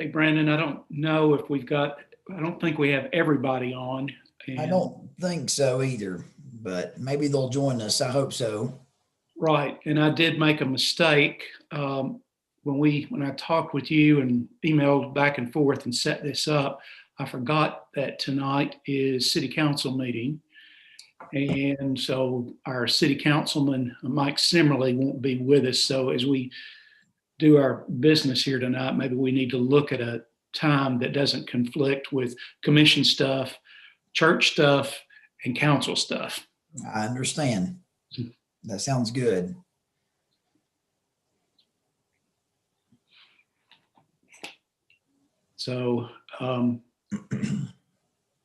Hey, Brandon, I don't know if I don't think we have everybody on. I And don't think so either, but maybe they'll join us. I hope so. right. And I did make a mistake when I talked with you and emailed back and forth and set this up. I forgot that tonight is city council meeting. And so our city councilman, Mike Simmerly, won't be with us. So as we do our business here tonight, maybe we need to look at a time that doesn't conflict with commission stuff, church stuff, and council stuff. I understand. That sounds good. So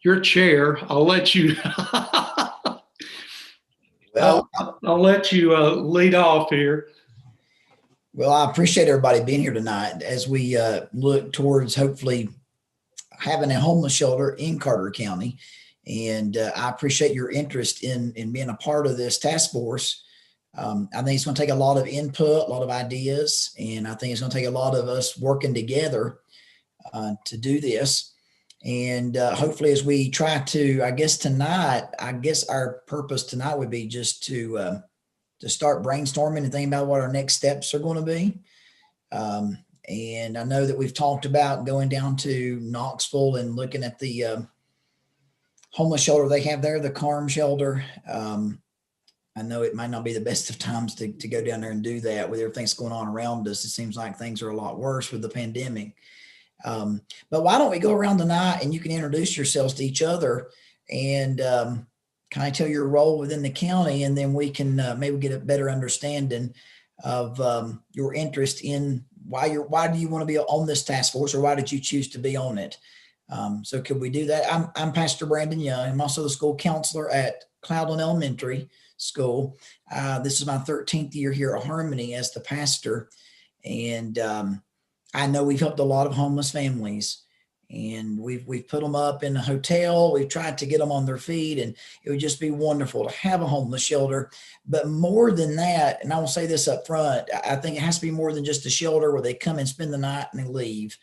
your chair, I'll let you. Well, I'll let you lead off here. well, I appreciate everybody being here tonight as we look towards hopefully having a homeless shelter in Carter County. And I appreciate your interest in being a part of this task force. I think it's going to take a lot of input, a lot of ideas, and I think it's going to take a lot of us working together to do this. And hopefully, as we try to, I guess our purpose tonight would be just to start brainstorming and thinking about what our next steps are going to be. And I know that we've talked about going down to Knoxville and looking at the homeless shelter they have there, the Carm shelter. I know it might not be the best of times to go down there and do that with everything that's going on around us. It seems like things are a lot worse with the pandemic. But why don't we go around tonight and you can introduce yourselves to each other and kind of tell your role within the county, and then we can maybe get a better understanding of your interest in why do you want to be on this task force, or why did you choose to be on it? So could we do that? I'm Pastor Brandon Young. I'm also the school counselor at Cloudland Elementary School. This is my 13th year here at Harmony as the pastor. And I know we've helped a lot of homeless families, and we've put them up in a hotel. We've tried to get them on their feet, and it would just be wonderful to have a homeless shelter. But more than that, and I will say this up front, I think it has to be more than just a shelter where they come and spend the night and they leave.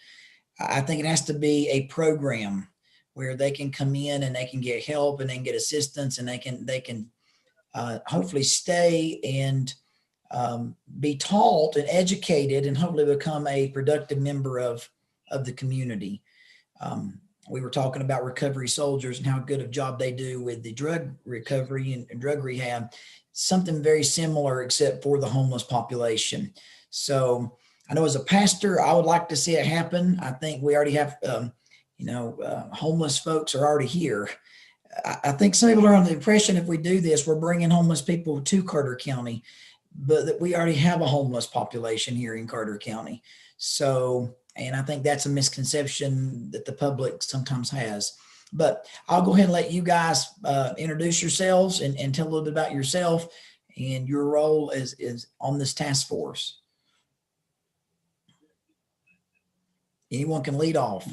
I think it has to be a program where they can come in and they can get help and they can get assistance, and they can hopefully stay and be taught and educated, and hopefully become a productive member of the community. We were talking about recovery soldiers and how good of a job they do with the drug recovery and drug rehab. Something very similar, except for the homeless population. So I know as a pastor, I would like to see it happen. I think we already have, homeless folks are already here. I think some people are under the impression if we do this, we're bringing homeless people to Carter County, but that we already have a homeless population here in Carter County. So, and I think that's a misconception that the public sometimes has. But I'll go ahead and let you guys introduce yourselves and tell a little bit about yourself and your role is on this task force. Anyone can lead off.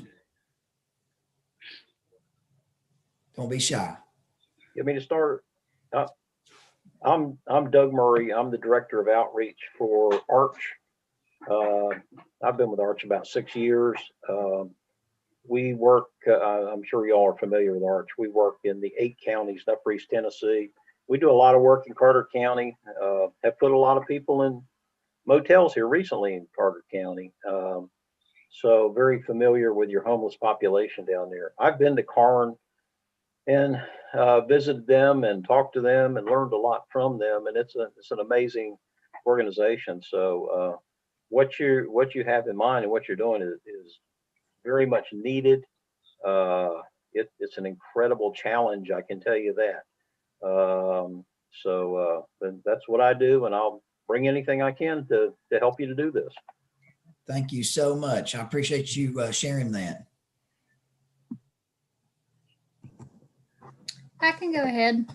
Don't be shy. You want me to start? I'm Doug Murray. I'm the director of outreach for Arch. I've been with Arch about 6 years. We work. I'm sure you all are familiar with Arch. We work in the 8 counties, Upper East Tennessee. We do a lot of work in Carter County. Have put a lot of people in motels here recently in Carter County. So very familiar with your homeless population down there. I've been to Karn and visited them and talked to them and learned a lot from them. And it's an amazing organization. So what you have in mind and what you're doing is very much needed. It's an incredible challenge, I can tell you that. So that's what I do, and I'll bring anything I can to help you to do this. Thank you so much. I appreciate you sharing that. I can go ahead.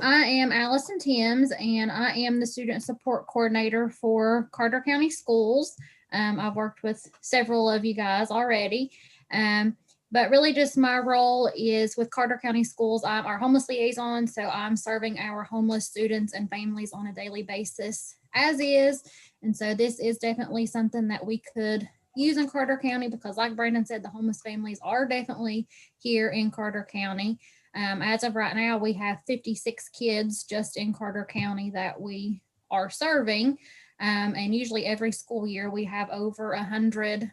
I am Allison Timms, and I am the student support coordinator for Carter County Schools. I've worked with several of you guys already, but really just my role is with Carter County Schools. I'm our homeless liaison, so I'm serving our homeless students and families on a daily basis as is. And so this is definitely something that we could using Carter County because, like Brandon said, the homeless families are definitely here in Carter County. As of right now, we have 56 kids just in Carter County that we are serving. And usually every school year we have over 100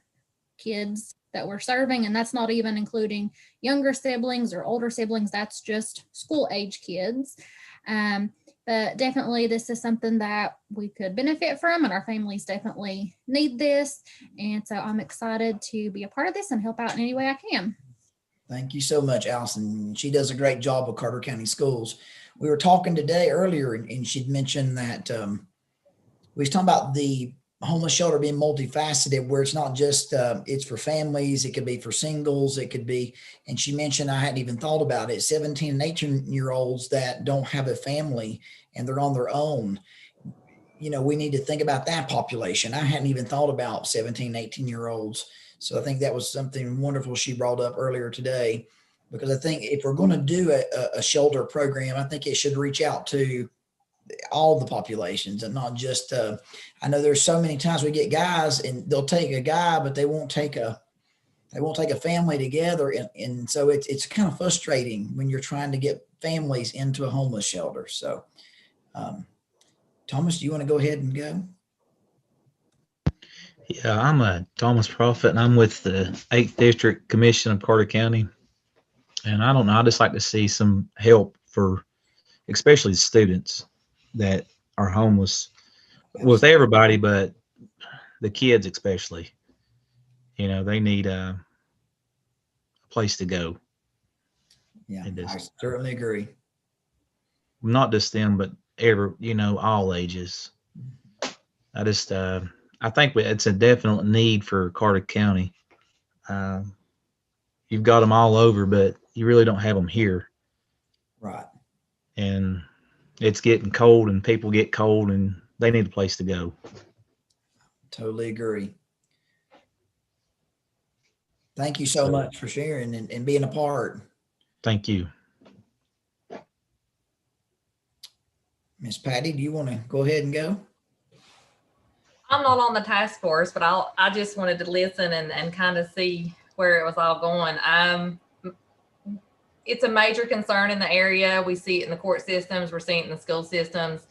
kids that we're serving. And that's not even including younger siblings or older siblings. That's just school age kids. But definitely this is something that we could benefit from, and our families definitely need this. And so I'm excited to be a part of this and help out in any way I can. Thank you so much, Allison. She does a great job with Carter County Schools. We were talking today earlier, and she'd mentioned that we was talking about the homeless shelter being multifaceted, where it's not just it's for families, it could be for singles, it could be, and she mentioned, I hadn't even thought about it, 17 and 18-year-olds that don't have a family and they're on their own. You know, we need to think about that population. I hadn't even thought about 17, 18-year-olds. So I think that was something wonderful she brought up earlier today, because I think if we're going to do a shelter program, I think it should reach out to all the populations and not just, I know there's so many times we get guys and they'll take a guy, but they won't take a family together. And so it's kind of frustrating when you're trying to get families into a homeless shelter. So, Thomas, do you want to go ahead and go? Yeah, I'm a Thomas Prophet, and I'm with the 8th District Commission of Carter County. And I don't know, I just like to see some help for especially the students that are homeless, with everybody, but the kids especially. You know, they need a place to go. Yeah, I certainly agree. Not just them, but all ages. I think it's a definite need for Carter County. You've got them all over, but you really don't have them here. Right. And it's getting cold, and people get cold, and they need a place to go. Totally agree. Thank you so much for sharing and being a part. Thank you. Miss Patty, do you want to go ahead and go? I'm not on the task force, but I just wanted to listen and kind of see where it was all going. It's a major concern in the area. We see it in the court systems. We're seeing it in the school systems.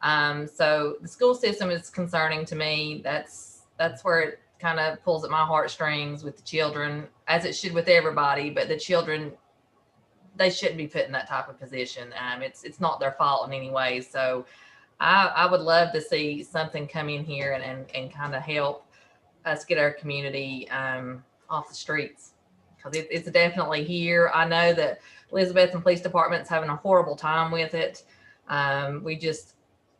So the school system is concerning to me. That's where it kind of pulls at my heartstrings with the children, as it should with everybody. But the children, they shouldn't be put in that type of position. It's not their fault in any way. So I would love to see something come in here and kind of help us get our community off the streets, because it's definitely here. I know that Elizabethton Police Department's having a horrible time with it. We just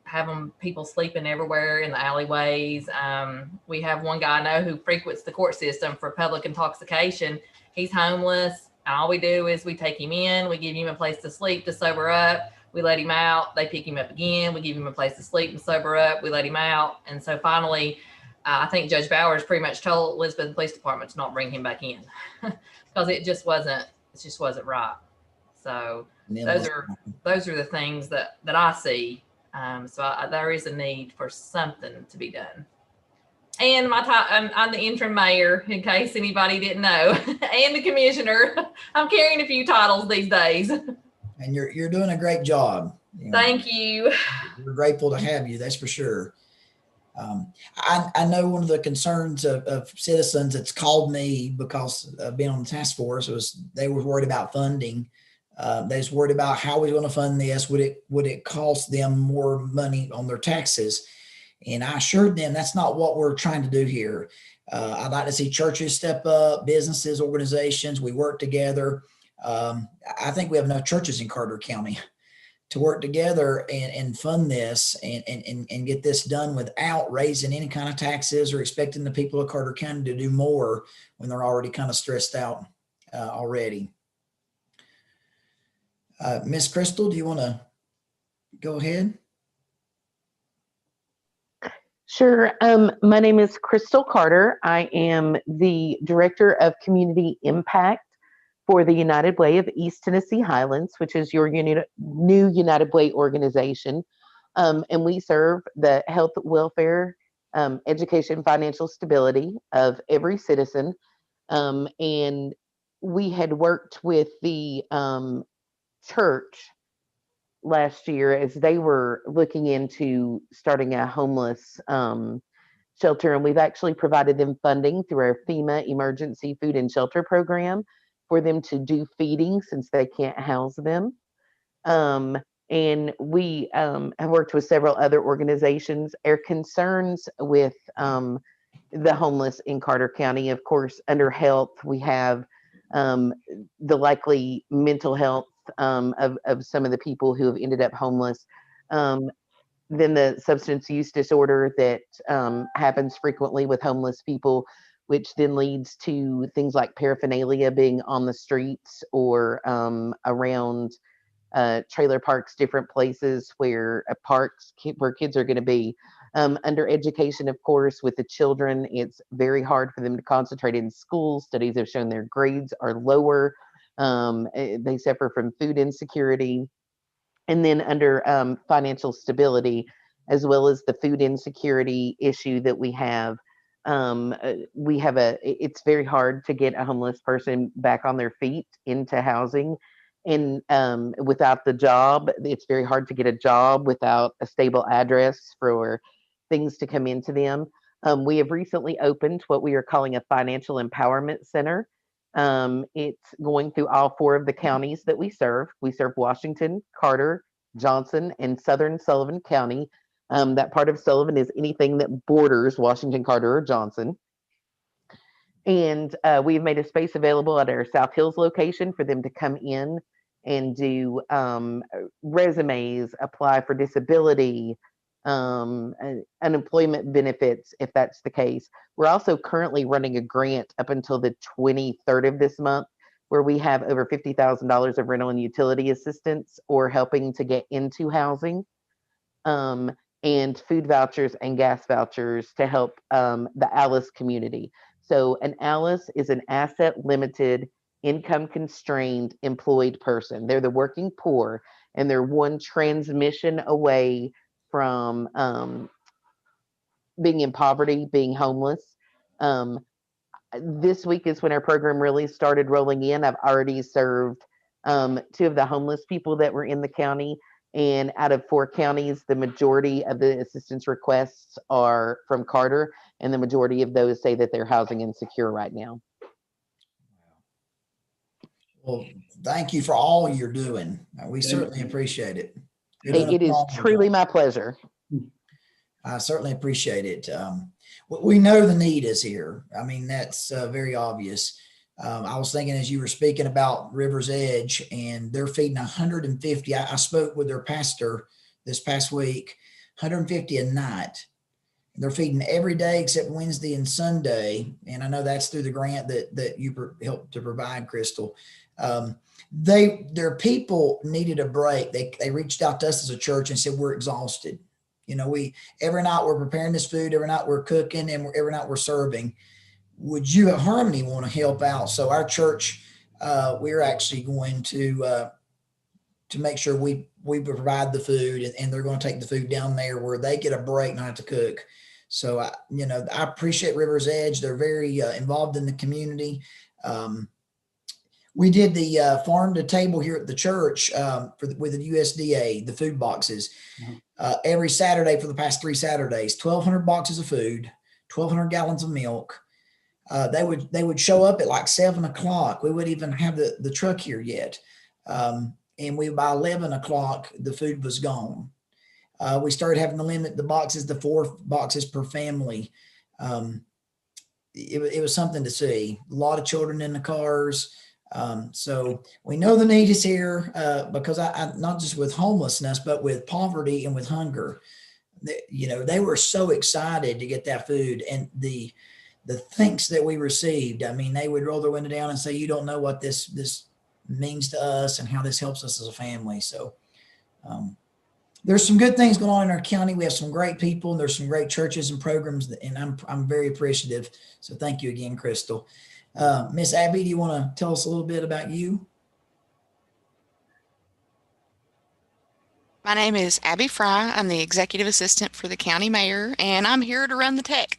have people sleeping everywhere in the alleyways. We have one guy I know who frequents the court system for public intoxication. He's homeless, and all we do is we take him in, we give him a place to sleep to sober up. We let him out. They pick him up again. We give him a place to sleep and sober up. We let him out. And so finally, I think Judge Bowers pretty much told Elizabethton Police Department to not bring him back in because it just wasn't right. So those are the things that I see. There is a need for something to be done. And I'm the interim mayor, in case anybody didn't know, and the commissioner. I'm carrying a few titles these days. And you're doing a great job. Thank you. We're grateful to have you. That's for sure. I know one of the concerns of citizens that's called me because of being on the task force was they were worried about funding. They was worried about how we're going to fund this. Would it cost them more money on their taxes? And I assured them that's not what we're trying to do here. I'd like to see churches step up, businesses, organizations. We work together. I think we have enough churches in Carter County to work together and fund this and get this done without raising any kind of taxes or expecting the people of Carter County to do more when they're already kind of stressed out already. Miss Crystal, do you want to go ahead? Sure. My name is Crystal Carter. I am the Director of Community Impact for the United Way of East Tennessee Highlands, which is your new United Way organization. And we serve the health, welfare, education, financial stability of every citizen. And we had worked with the church last year as they were looking into starting a homeless shelter, and we've actually provided them funding through our FEMA emergency food and shelter program for them to do feeding since they can't house them. And we have worked with several other organizations. Our concerns with the homeless in Carter County, of course, under health, we have the likely mental health of some of the people who have ended up homeless. Then the substance use disorder that happens frequently with homeless people, which then leads to things like paraphernalia being on the streets or around trailer parks, different places where where kids are going to be. Under education, of course, with the children, it's very hard for them to concentrate in school. Studies have shown their grades are lower. They suffer from food insecurity. And then under financial stability, as well as the food insecurity issue that we have it's very hard to get a homeless person back on their feet into housing. And without the job, it's very hard to get a job without a stable address for things to come into them. We have recently opened what we are calling a financial empowerment center. It's going through all 4 of the counties that we serve. We serve Washington, Carter, Johnson, and Southern Sullivan County. That part of Sullivan is anything that borders Washington, Carter, or Johnson. And we've made a space available at our South Hills location for them to come in and do resumes, apply for disability, unemployment benefits, if that's the case. We're also currently running a grant up until the 23rd of this month, where we have over $50,000 of rental and utility assistance or helping to get into housing, and food vouchers and gas vouchers to help the ALICE community. So an ALICE is an asset limited, income constrained employed person. They're the working poor, and they're one transmission away from being in poverty, being homeless. This week is when our program really started rolling in. I've already served 2 of the homeless people that were in the county. And out of 4 counties, the majority of the assistance requests are from Carter, and the majority of those say that they're housing insecure right now. Well, thank you for all you're doing. We certainly appreciate it. It is truly my pleasure. I certainly appreciate it. We know the need is here. I mean, that's very obvious. I was thinking as you were speaking about River's Edge, and they're feeding 150. I spoke with their pastor this past week, 150 a night. They're feeding every day except Wednesday and Sunday. And I know that's through the grant that you helped to provide, Crystal. Their people needed a break. They reached out to us as a church and said, we're exhausted. You know, every night we're preparing this food, every night we're cooking, and every night we're serving. Would you at Harmony want to help out? So our church, we're actually going to make sure we provide the food, and they're going to take the food down there where they get a break, not have to cook. So I appreciate River's Edge. They're very involved in the community. We did the farm to table here at the church with the USDA, the food boxes. Mm-hmm. Every Saturday for the past 3 Saturdays, 1,200 boxes of food, 1,200 gallons of milk. They would show up at like 7 o'clock. We wouldn't even have the truck here yet. And by 11 o'clock, the food was gone. We started having to limit the boxes to 4 boxes per family. It was something to see. A lot of children in the cars. So we know the need is here because I not just with homelessness, but with poverty and with hunger. They were so excited to get that food, and the thanks that we received. I mean, they would roll their window down and say, "You don't know what this means to us and how this helps us as a family." So there's some good things going on in our county. We have some great people, and there's some great churches and programs, and I'm very appreciative. So thank you again, Crystal. Miss Abby, do you want to tell us a little bit about you? My name is Abby Fry. I'm the executive assistant for the county mayor, and I'm here to run the tech.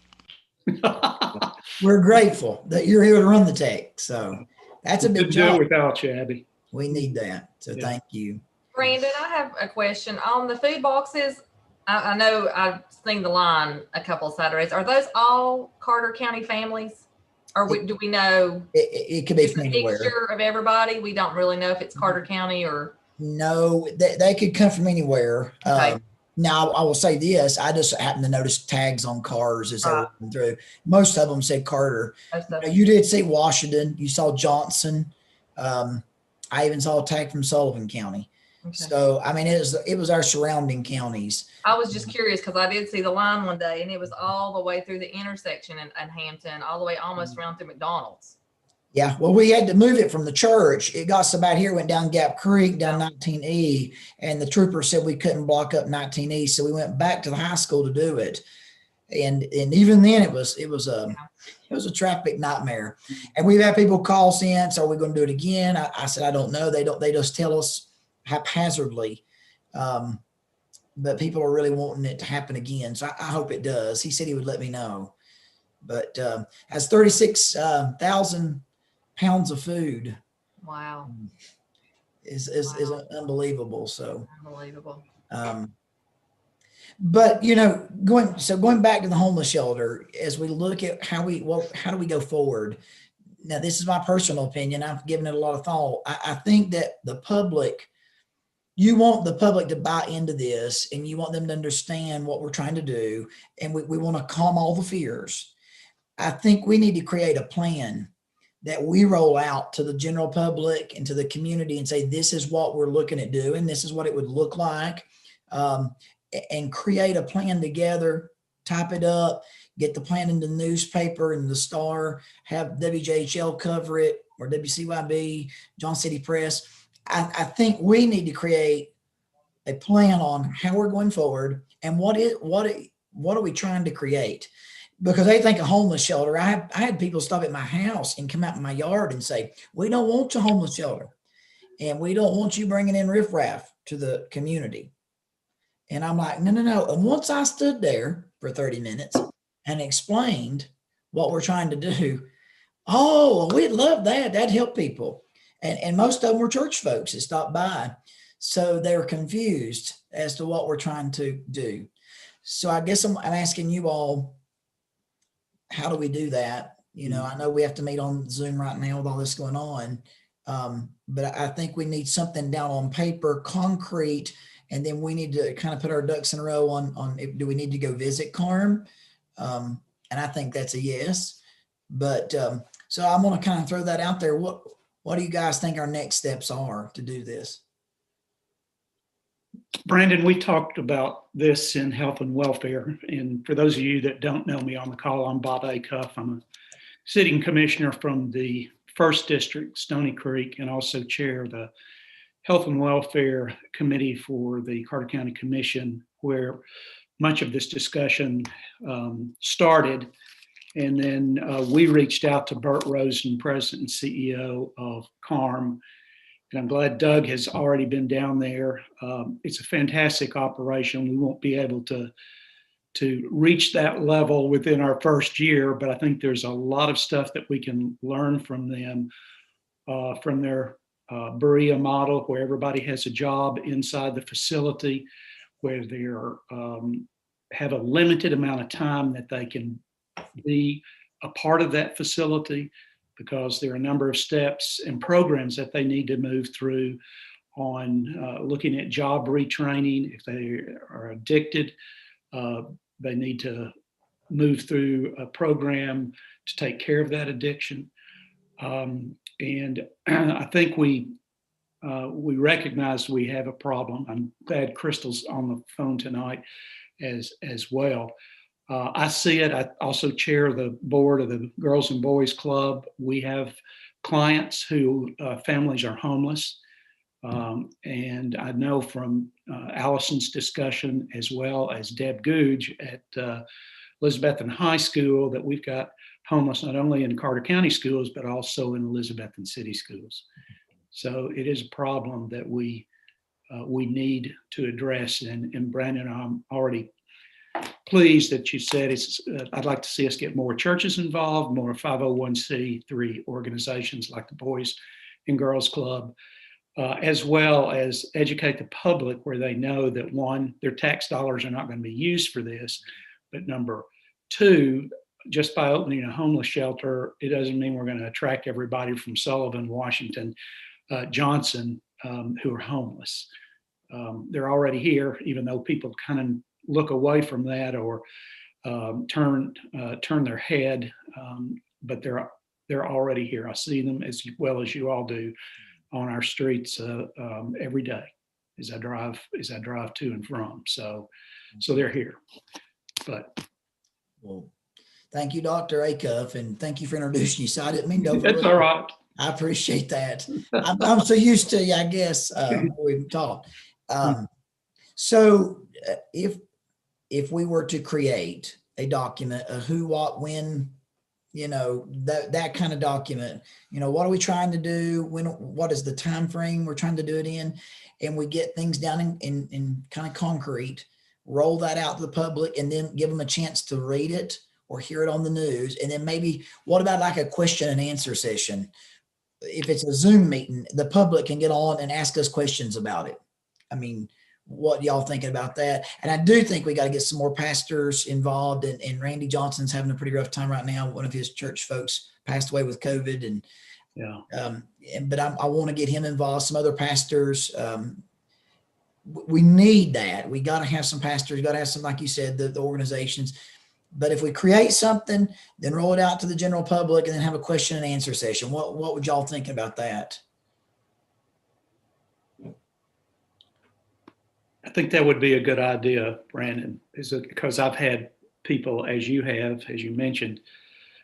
We're grateful that you're here to run the tech. So that's a big Couldn't do it job. without you, Abby. We need that. So Yeah. thank you. Brandon, I have a question on the food boxes. I know I've seen the line a couple of Saturdays. Are those all Carter County families? Or do we know It could be it's from a anywhere. mixture of everybody? We don't really know if it's Carter County or. No, they could come from anywhere. Okay. Now, I will say this. I just happened to notice tags on cars as they were Right. walking through. Most of them said Carter. Most of Now, them. you did say Washington. You saw Johnson. I even saw a tag from Sullivan County. Okay. So, I mean, it was our surrounding counties. I was just curious because I did see the line one day and it was all the way through the intersection in Hampton, all the way almost around through McDonald's. Yeah, well, we had to move it from the church. It got so bad here, went down Gap Creek, down 19E, and the trooper said we couldn't block up 19E, so we went back to the high school to do it. And even then, it was a traffic nightmare. And we've had people call since, are we going to do it again? I said, I don't know. They just tell us haphazardly. But people are really wanting it to happen again. So I hope it does. He said he would let me know. But as 36,000 pounds of food Wow. is Wow. unbelievable. So, Unbelievable. but going back to the homeless shelter, as we look at how do we go forward? Now, this is my personal opinion. I've given it a lot of thought. I think that you want the public to buy into this, and you want them to understand what we're trying to do. And we want to calm all the fears. I think we need to create a plan that we roll out to the general public and to the community and say, this is what we're looking at doing. This is what it would look like. And create a plan together, type it up, get the plan in the newspaper and the Star, have WJHL cover it, or WCYB, Johnson City Press. I think we need to create a plan on how we're going forward and what are we trying to create? Because they think a homeless shelter. I had people stop at my house and come out in my yard and say, we don't want your homeless shelter, and we don't want you bringing in riffraff to the community. And I'm like, no. And once I stood there for 30 minutes and explained what we're trying to do, oh, we'd love that. That'd help people. And most of them were church folks that stopped by. So they were confused as to what we're trying to do. So I guess I'm asking you all, how do we do that? I know we have to meet on Zoom right now with all this going on. But I think we need something down on paper, concrete, and then we need to kind of put our ducks in a row on do we need to go visit Carm? And I think that's a yes. But so I'm going to kind of throw that out there. What do you guys think our next steps are to do this? Brandon, we talked about this in health and welfare. And for those of you that don't know me on the call, I'm Bob Acuff. I'm a sitting commissioner from the 1st District, Stony Creek, and also chair of the Health and Welfare Committee for the Carter County Commission, where much of this discussion started. And then we reached out to Bert Rosen, President and CEO of CARM. And I'm glad Doug has already been down there. It's a fantastic operation. We won't be able to reach that level within our first year, but I think there's a lot of stuff that we can learn from them, from their Berea model, where everybody has a job inside the facility, where they have a limited amount of time that they can be a part of that facility, because there are a number of steps and programs that they need to move through on looking at job retraining. If they are addicted, they need to move through a program to take care of that addiction. And I think we recognize we have a problem. I'm glad Crystal's on the phone tonight as well. I see it. I also chair the board of the Girls and Boys Club. We have clients who families are homeless. And I know from Allison's discussion, as well as Deb Googe at Elizabethton High School, that we've got homeless not only in Carter County schools, but also in Elizabethton City schools. So it is a problem that we we need to address. And Brandon, I'm already pleased that you said I'd like to see us get more churches involved, more 501c3 organizations like the Boys and Girls Club, as well as educate the public where they know that, one, their tax dollars are not going to be used for this, but number two, just by opening a homeless shelter, it doesn't mean we're going to attract everybody from Sullivan, Washington, Johnson, who are homeless. They're already here, even though people kind of look away from that or turn their head, but they're already here. I see them as well as you all do on our streets every day as I drive to and from. So they're here. But Well, thank you, Dr. Acuff, and thank you for introducing you. So I didn't mean to that's all right. I appreciate that. I'm so used to you, I guess, we've talked. So if we were to create a document, a who, what, when, that kind of document, what are we trying to do? What is the time frame we're trying to do it in? And we get things down in kind of concrete, roll that out to the public, and then give them a chance to read it or hear it on the news. And then maybe, what about like a question and answer session? If it's a Zoom meeting, the public can get on and ask us questions about it. I mean, what y'all thinking about that? And I do think we got to get some more pastors involved, and Randy Johnson's having a pretty rough time right now. One of his church folks passed away with COVID, and but I want to get him involved, some other pastors. We need that. We got to have some pastors, got to have some, like you said, the organizations. But if we create something, then roll it out to the general public and then have a question and answer session. What would y'all think about that? I think that would be a good idea, Brandon, because I've had people, as you mentioned,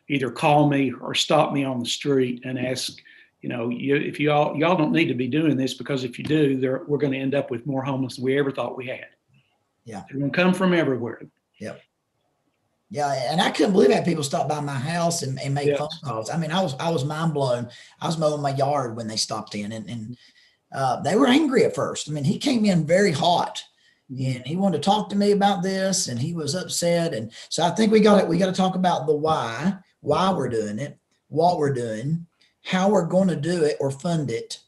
either call me or stop me on the street and ask, if y'all don't need to be doing this, because if you do, we're going to end up with more homeless than we ever thought we had. Yeah. They're going to come from everywhere. Yep. Yeah. And I couldn't believe that people stopped by my house and made phone calls. I mean, I was mind blown. I was mowing my yard when they stopped in, and they were angry at first. I mean, he came in very hot, and he wanted to talk to me about this, and he was upset. And so I think we got to talk about the why we're doing it, what we're doing, how we're going to do it or fund it,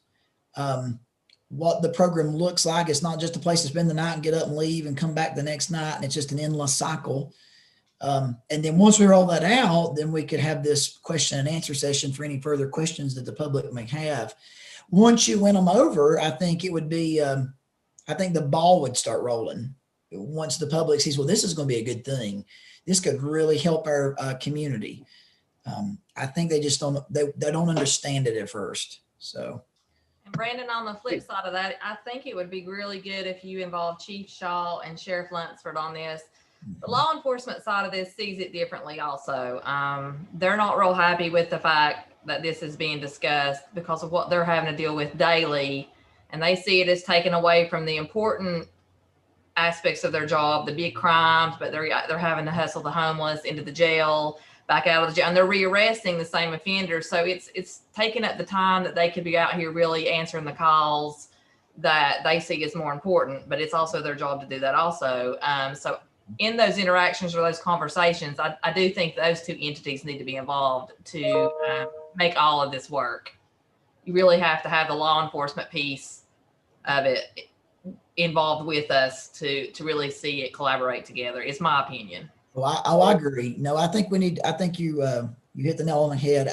what the program looks like. It's not just a place to spend the night and get up and leave and come back the next night, and it's just an endless cycle. And then once we roll that out, then we could have this question and answer session for any further questions that the public may have. Once you win them over, I think it would be, I think the ball would start rolling. Once the public sees, well, this is going to be a good thing. This could really help our community. I think they just don't understand it at first. So. And Brandon, on the flip side of that, I think it would be really good if you involve Chief Shaw and Sheriff Lunsford on this. The law enforcement side of this sees it differently also. They're not real happy with the fact that this is being discussed because of what they're having to deal with daily. And they see it as taken away from the important aspects of their job, the big crimes, but they're having to hustle the homeless into the jail, back out of the jail, and they're rearresting the same offenders. So it's taking up the time that they could be out here really answering the calls that they see as more important, but it's also their job to do that also. So in those interactions or those conversations, I do think those two entities need to be involved to make all of this work. You really have to have the law enforcement piece of it involved with us to really see it collaborate together, is my opinion. Well, I agree. No, I think you hit the nail on the head.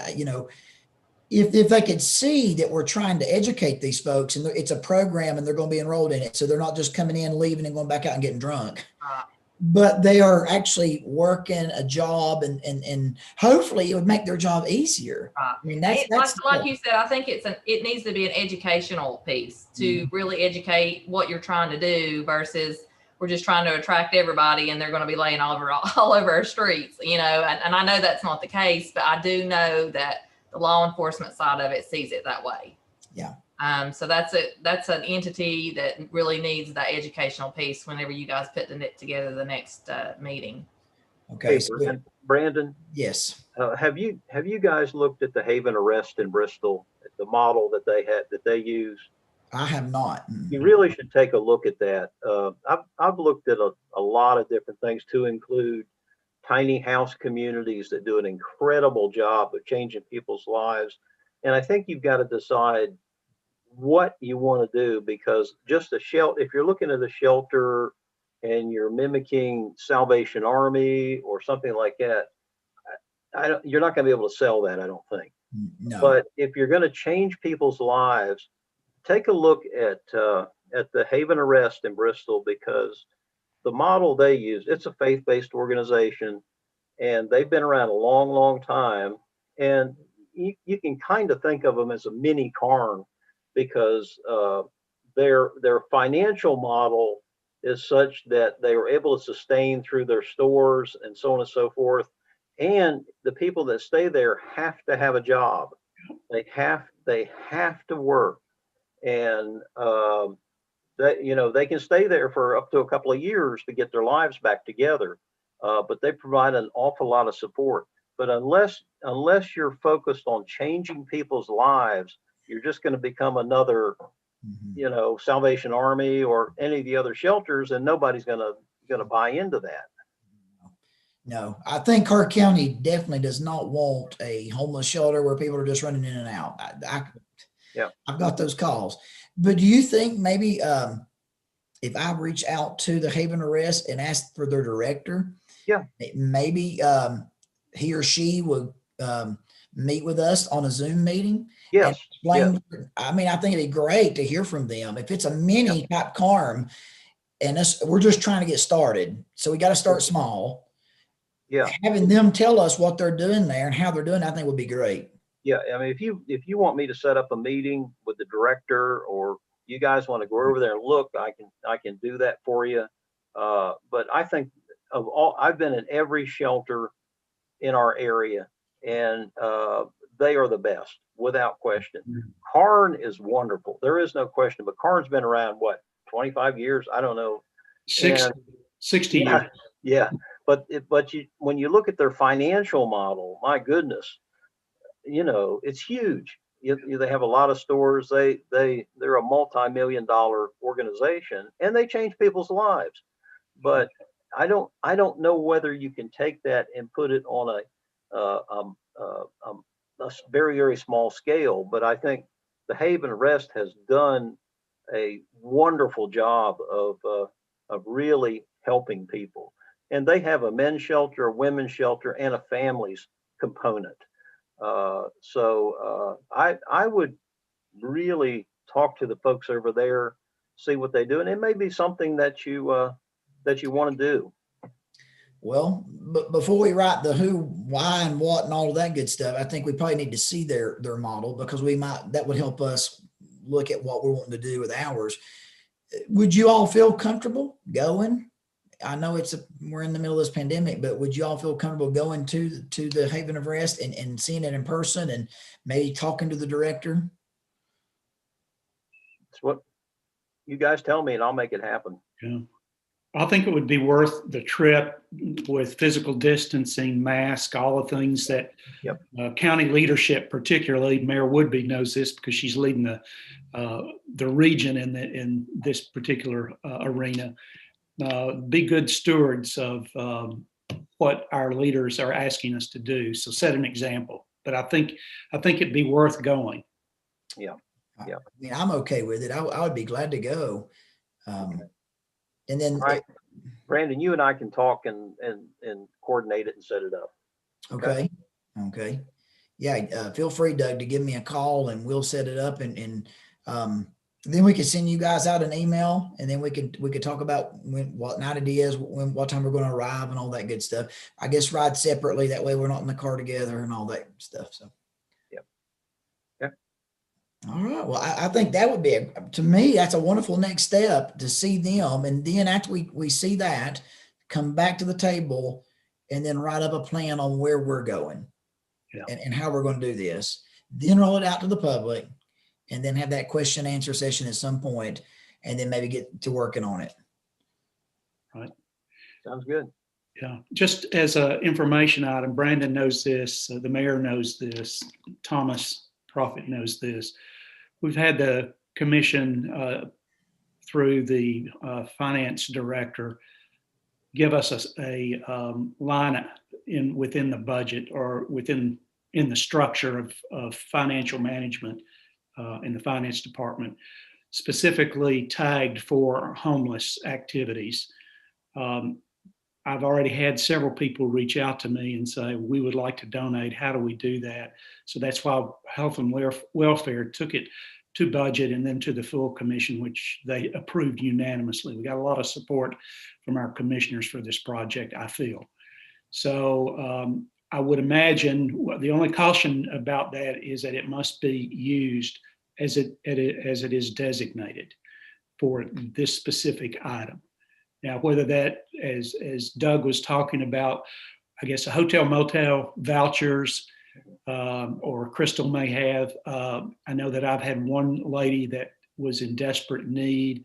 If they could see that we're trying to educate these folks, and it's a program and they're going to be enrolled in it, so they're not just coming in, leaving, and going back out and getting drunk. But they are actually working a job, and hopefully it would make their job easier. Right. I mean, that's like you said, I think it needs to be an educational piece to really educate what you're trying to do versus we're just trying to attract everybody and they're going to be laying all over our streets, and I know that's not the case, but I do know that the law enforcement side of it sees it that way. Yeah. So that's an entity that really needs that educational piece whenever you guys put it together the next meeting. Okay. Hey, So, Brandon, yes. have you guys looked at the Haven Arrest in Bristol, the model that they use? I have not. You really should take a look at that. I've looked at a lot of different things, to include tiny house communities that do an incredible job of changing people's lives. And I think you've got to decide what you want to do, because just a shelter, if you're looking at a shelter and you're mimicking Salvation Army or something like that, you're not going to be able to sell that, I don't think. No. But if you're going to change people's lives, take a look at the Haven Arrest in Bristol, because the model they use, it's a faith-based organization, and they've been around a long, long time. And you can kind of think of them as a mini Carn, because their financial model is such that they were able to sustain through their stores and so on and so forth. And the people that stay there have to have a job. They have to work. And that, you know, they can stay there for up to a couple of years to get their lives back together. But they provide an awful lot of support. But unless you're focused on changing people's lives, you're just going to become another, you know, Salvation Army or any of the other shelters, and nobody's going to buy into that. No, I think Carter County definitely does not want a homeless shelter where people are just running in and out. I've got those calls. But do you think maybe if I reach out to the Haven Arrest and ask for their director, maybe he or she would meet with us on a Zoom meeting? Yes. Explain, I mean, I think it'd be great to hear from them. If it's a mini type CARM, and we're just trying to get started, so we got to start small. Yeah. Having them tell us what they're doing there and how they're doing, I think would be great. Yeah. I mean, if you want me to set up a meeting with the director, or you guys want to go over there and look, I can do that for you. But I think I've been in every shelter in our area, and they are the best without question. Carn is wonderful. There is no question, but Carn's been around, what, 25 years? I don't know. 60 years. Yeah. But when you look at their financial model, my goodness, you know, it's huge. They have a lot of stores. They're a multi-million-dollar organization, and they change people's lives. But I don't know whether you can take that and put it on a very, very small scale. But I think the Haven Arrest has done a wonderful job of really helping people. And they have a men's shelter, a women's shelter, and a families component. So I would really talk to the folks over there, see what they do, and it may be something that you want to do. Well, but before we write the who, why, and what, and all of that good stuff, I think we probably need to see their model, because that would help us look at what we're wanting to do with ours. Would you all feel comfortable going? I know we're in the middle of this pandemic, but would you all feel comfortable going to the Haven Arrest and seeing it in person and maybe talking to the director? It's what you guys tell me, and I'll make it happen. Yeah. I think it would be worth the trip, with physical distancing, mask, all the things that county leadership, particularly Mayor Woodby, knows this because she's leading the region in this particular arena. Be good stewards of what our leaders are asking us to do. So set an example. But I think it'd be worth going. Yeah. I mean, I'm okay with it. I would be glad to go. And then, right. Brandon, you and I can talk and coordinate it and set it up. Okay. Yeah. Feel free, Doug, to give me a call, and we'll set it up, and then we can send you guys out an email, and then we could talk about what night it is, what time we're going to arrive, and all that good stuff. I guess ride separately. That way we're not in the car together and all that stuff. So. All right. Well, I think that would be, to me, that's a wonderful next step, to see them. And then after we see that, come back to the table and then write up a plan on where we're going and how we're going to do this. Then roll it out to the public, and then have that question and answer session at some point, and then maybe get to working on it. Right. Sounds good. Yeah. Just as an information item, Brandon knows this, the mayor knows this, Thomas Prophet knows this. We've had the commission through the finance director give us a line within the budget or in the structure of financial management in the finance department, specifically tagged for homeless activities. I've already had several people reach out to me and say, we would like to donate. How do we do that? So that's why Health and Welfare took it to budget and then to the full commission, which they approved unanimously. We got a lot of support from our commissioners for this project, I feel. So I would imagine the only caution about that is that it must be used as it is designated for this specific item. Now, whether that, as Doug was talking about, I guess a hotel motel vouchers, or Crystal may have. I know that I've had one lady that was in desperate need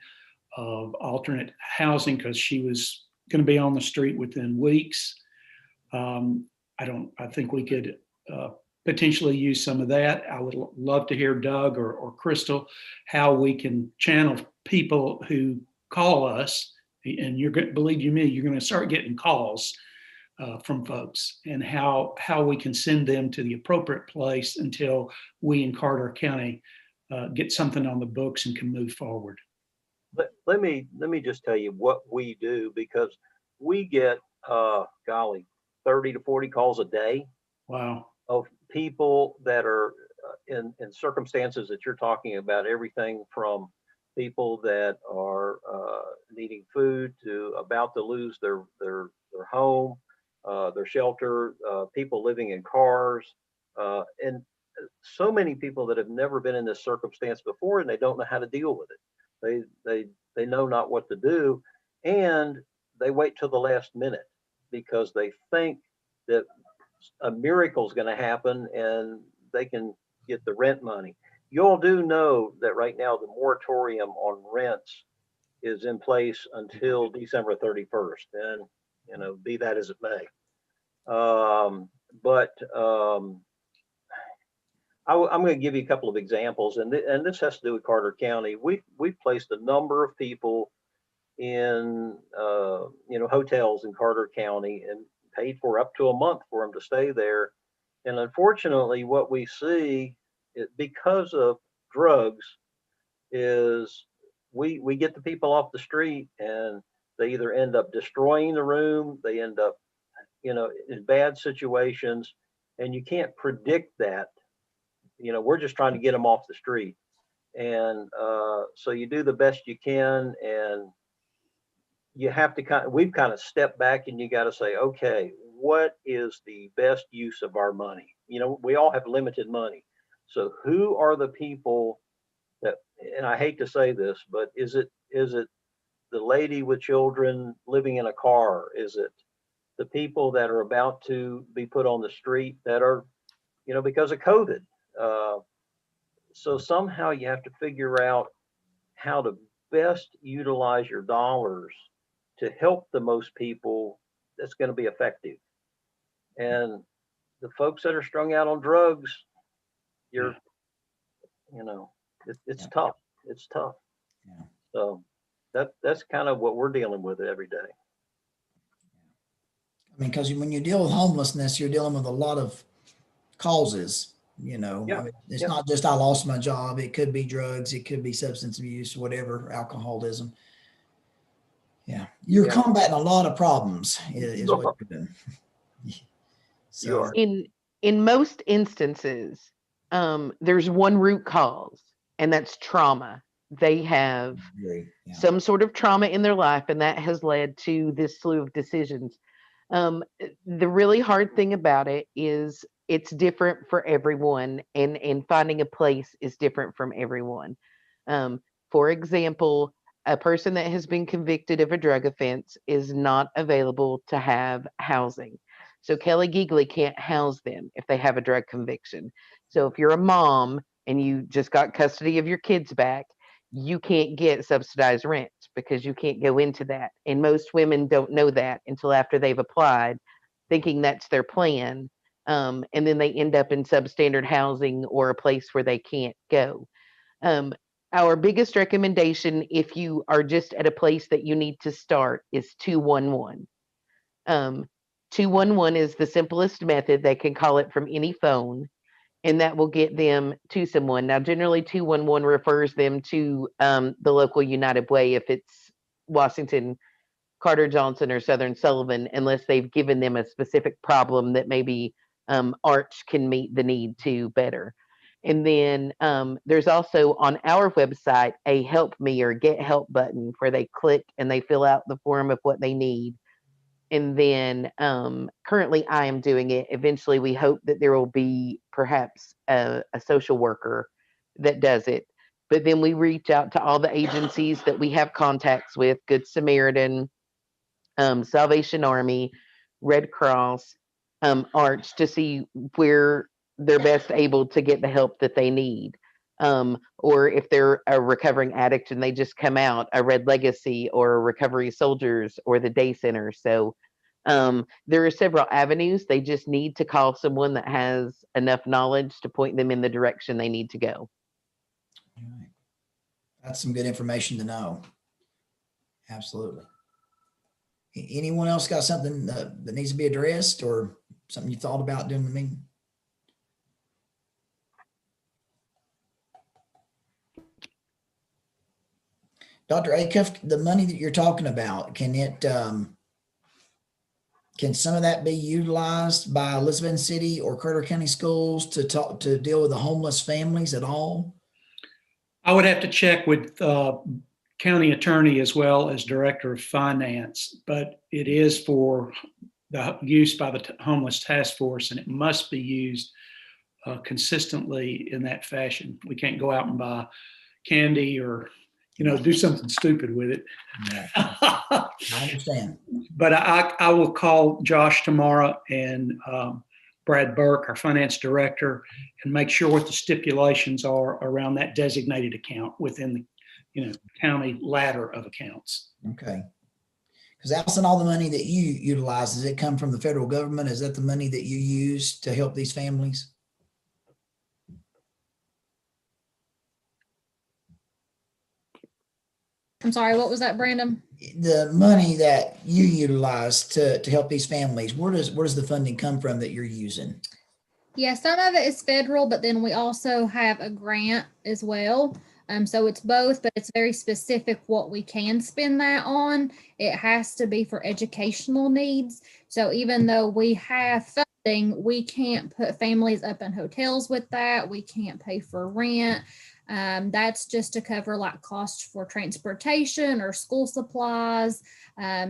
of alternate housing because she was going to be on the street within weeks. I think we could potentially use some of that. I would love to hear Doug or Crystal how we can channel people who call us. And believe you me, you're going to start getting calls from folks, and how we can send them to the appropriate place until we in Carter County get something on the books and can move forward. Let me just tell you what we do, because we get, golly, 30 to 40 calls a day. Wow. Of people that are in circumstances that you're talking about, everything from people that are needing food to about to lose their home, their shelter, people living in cars, and so many people that have never been in this circumstance before, and they don't know how to deal with it. They know not what to do, and they wait till the last minute because they think that a miracle is going to happen and they can get the rent money. You all do know that right now the moratorium on rents is in place until December 31st, and be that as it may. I'm going to give you a couple of examples, and this has to do with Carter County. We've placed a number of people in hotels in Carter County and paid for up to a month for them to stay there. And unfortunately, what we see because of drugs is we get the people off the street, and they either end up destroying the room, they end up in bad situations, and you can't predict that. We're just trying to get them off the street, and so you do the best you can, and you have to we've kind of stepped back, and you got to say, okay, what is the best use of our money? We all have limited money. So who are the people that, and I hate to say this, but is it the lady with children living in a car? Is it the people that are about to be put on the street that are, because of COVID? So somehow you have to figure out how to best utilize your dollars to help the most people that's going to be effective. And the folks that are strung out on drugs, it's tough. It's tough. Yeah. So that's kind of what we're dealing with every day. I mean, because when you deal with homelessness, you're dealing with a lot of causes. Yeah. I mean, it's not just I lost my job. It could be drugs. It could be substance abuse, whatever, alcoholism. Yeah, you're combating a lot of problems. Is what you're doing. So In most instances, there's one root cause, and that's trauma. They have some sort of trauma in their life, and that has led to this slew of decisions. The really hard thing about it is it's different for everyone, and finding a place is different from everyone. For example, a person that has been convicted of a drug offense is not available to have housing. So Kelly Gigley can't house them if they have a drug conviction. So if you're a mom and you just got custody of your kids back, you can't get subsidized rent because you can't go into that. And most women don't know that until after they've applied, thinking that's their plan. And then they end up in substandard housing or a place where they can't go. Our biggest recommendation, if you are just at a place that you need to start, is 211. 211 is the simplest method. They can call it from any phone, and that will get them to someone. Now, generally, 211 refers them to the local United Way if it's Washington, Carter Johnson, or Southern Sullivan, unless they've given them a specific problem that maybe Arch can meet the need to better. And then there's also on our website a help me or get help button where they click and they fill out the form of what they need. And then currently I am doing it. Eventually, we hope that there will be perhaps a social worker that does it. But then we reach out to all the agencies that we have contacts with, Good Samaritan, Salvation Army, Red Cross, Arch, to see where they're best able to get the help that they need. Or if they're a recovering addict and they just come out, a Red Legacy or Recovery Soldiers or the Day Center. So there are several avenues. They just need to call someone that has enough knowledge to point them in the direction they need to go. All right. That's some good information to know. Absolutely. Anyone else got something that needs to be addressed or something you thought about during the meeting? Dr. Acuff, the money that you're talking about, can some of that be utilized by Elizabeth City or Carter County Schools to deal with the homeless families at all? I would have to check with county attorney as well as director of finance, but it is for the use by the homeless task force, and it must be used consistently in that fashion. We can't go out and buy candy or, do something stupid with it. Yeah, I understand. But I will call Josh tomorrow and Brad Burke, our finance director, and make sure what the stipulations are around that designated account within the county ladder of accounts. Okay. Because Allison, all the money that you utilize, does it come from the federal government? Is that the money that you use to help these families? I'm sorry, what was that, Brandon? The money that you utilize to help these families, where does the funding come from that you're using? Yeah, some of it is federal, but then we also have a grant as well. So it's both, but it's very specific what we can spend that on. It has to be for educational needs. So even though we have funding, we can't put families up in hotels with that. We can't pay for rent. That's just to cover like costs for transportation or school supplies,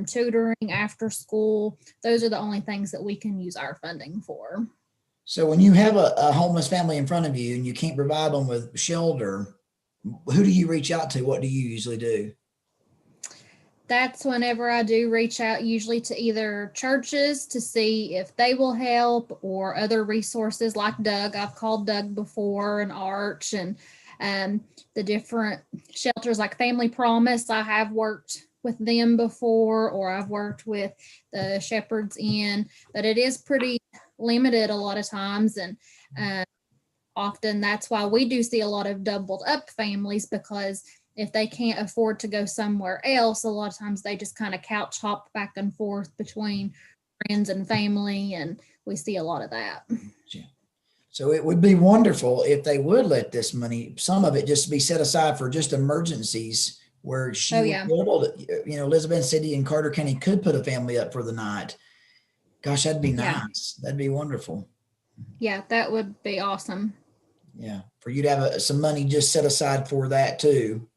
tutoring after school. Those are the only things that we can use our funding for. So when you have a homeless family in front of you and you can't provide them with shelter, who do you reach out to? What do you usually do? That's whenever I do reach out, usually to either churches to see if they will help, or other resources like Doug. I've called Doug before, and Arch, and the different shelters like Family Promise. I have worked with them before, or I've worked with the Shepherd's Inn, but it is pretty limited a lot of times. And often that's why we do see a lot of doubled up families, because if they can't afford to go somewhere else, a lot of times they just kind of couch hop back and forth between friends and family. And we see a lot of that. Yeah. So it would be wonderful if they would let this money, some of it, just be set aside for just emergencies, where she would be able to, Elizabeth City and Carter County could put a family up for the night. Gosh, that'd be nice. That'd be wonderful. Yeah, that would be awesome. Yeah, for you to have some money just set aside for that too.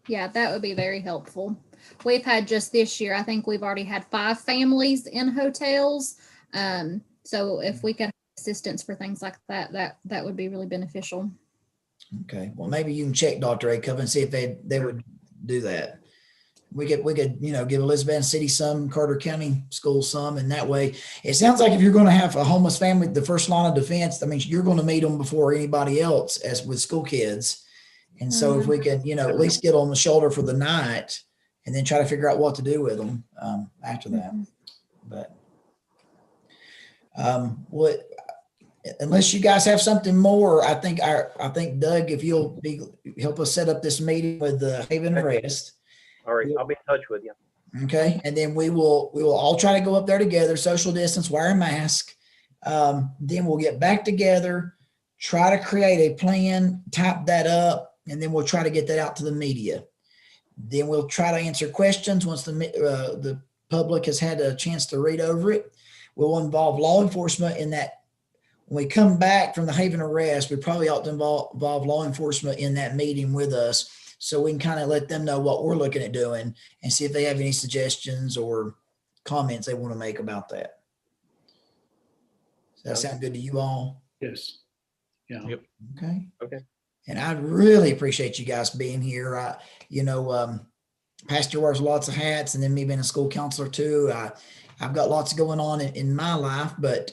Yeah, that would be very helpful. We've had just this year, I think we've already had 5 families in hotels. So if we could have assistance for things like that, that would be really beneficial. Okay, well, maybe you can check Dr. Acuff and see if they would do that. We could give Elizabeth City some, Carter County Schools some, and that way it sounds like if you're going to have a homeless family, the first line of defense, I mean, you're going to meet them before anybody else, as with school kids. And so if we could, at least get on the shoulder for the night and then try to figure out what to do with them after that. But unless you guys have something more, I think Doug, if you'll help us set up this meeting with the Haven Rest. All right, I'll be in touch with you. Okay. And then we will all try to go up there together, social distance, wear a mask. Then we'll get back together, try to create a plan, type that up, and then we'll try to get that out to the media. Then we'll try to answer questions once the public has had a chance to read over it. We'll involve law enforcement in that. When we come back from the Haven Arrest, we probably ought to involve law enforcement in that meeting with us, so we can kind of let them know what we're looking at doing and see if they have any suggestions or comments they want to make about that. Does that sound good to you all? Yes. Yeah. Yep. Okay. Okay. And I really appreciate you guys being here. Pastor wears lots of hats, and then me being a school counselor too. I've got lots going on in my life, but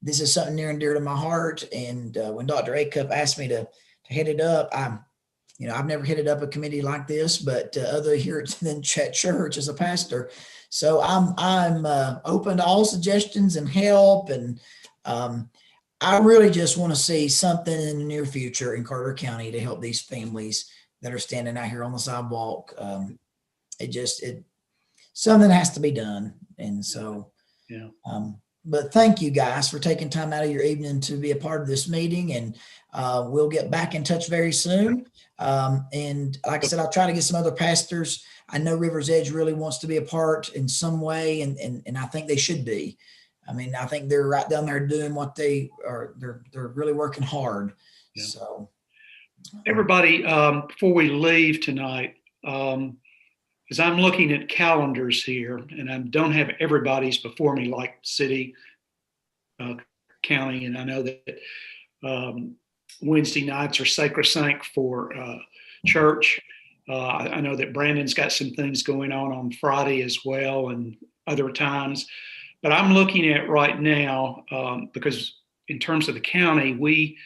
this is something near and dear to my heart. And when Dr. Acup asked me to head it up, I've never headed up a committee like this, but other here than church as a pastor. So I'm open to all suggestions and help. And I really just want to see something in the near future in Carter County to help these families that are standing out here on the sidewalk. Something has to be done. And so, Yeah. But thank you guys for taking time out of your evening to be a part of this meeting, and we'll get back in touch very soon. And like I said, I'll try to get some other pastors. I know River's Edge really wants to be a part in some way, and I think they should be. I mean, I think they're right down there doing what they are. They're really working hard. Yeah. So Everybody, before we leave tonight, as I'm looking at calendars here, and I don't have everybody's before me like city, county, and I know that Wednesday nights are sacrosanct for church. I know that Brandon's got some things going on Friday as well and other times. But I'm looking at right now, because in terms of the county, we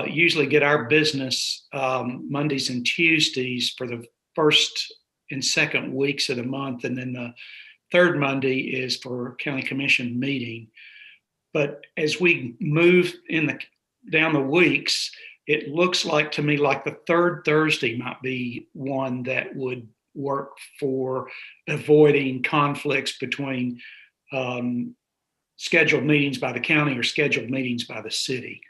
usually get our business Mondays and Tuesdays for the first and second weeks of the month. And then the third Monday is for county commission meeting. But as we move down the weeks, it looks like to me like the third Thursday might be one that would work for avoiding conflicts between scheduled meetings by the county or scheduled meetings by the city.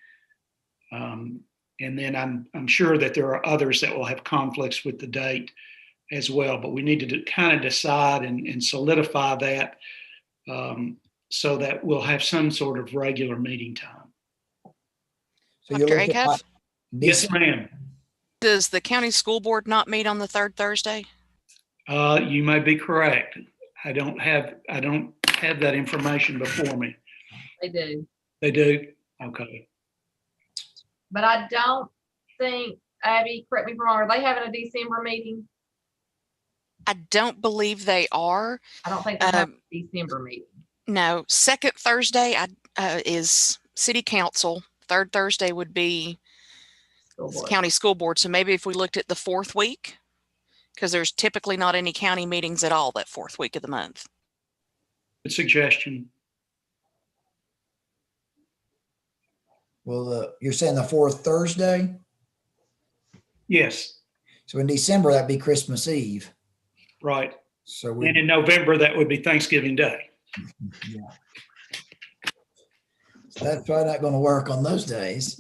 And then I'm sure that there are others that will have conflicts with the date as well, but we need to kind of decide and solidify that so that we'll have some sort of regular meeting time. So Dr. Acuff, Yes, ma'am. does the county school board not meet on the third Thursday? You may be correct. I don't have that information before me. They do. They do? Okay. But I don't think, Abby, correct me if I'm wrong, are they having a December meeting? I don't believe they are. I don't think they have a December meeting. No, second Thursday is city council. Third Thursday would be School board. county school board. So maybe if we looked at the fourth week, because there's typically not any county meetings at all that fourth week of the month. Good suggestion. well, you're saying the fourth Thursday? Yes, So in December, that'd be Christmas Eve. right. So And in November, that would be Thanksgiving Day. yeah. So that's probably not going to work on those days.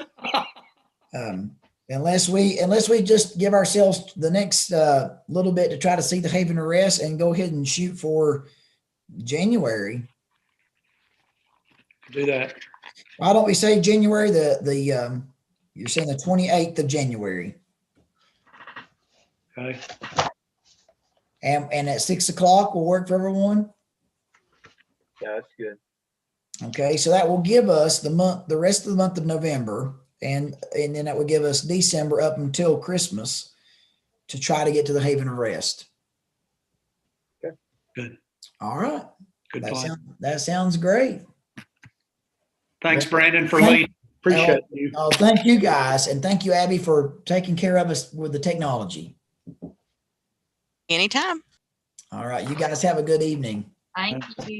Unless we just give ourselves the next little bit to try to see the Haven Arrest and go ahead and shoot for January. Do that. Why don't we say January, you're saying the 28th of January, Okay. and at 6:00 will work for everyone. Yeah, that's good. Okay, so that will give us the rest of the month of November, and then that would give us December up until Christmas to try to get to the Haven Arrest. Okay. Good. All right. Good plan. That sounds great. Thanks, Brandon, for Thank- leading. Appreciate you. Oh, thank you guys. And thank you, Abby, for taking care of us with the technology. Anytime. All right. You guys have a good evening. Thank you.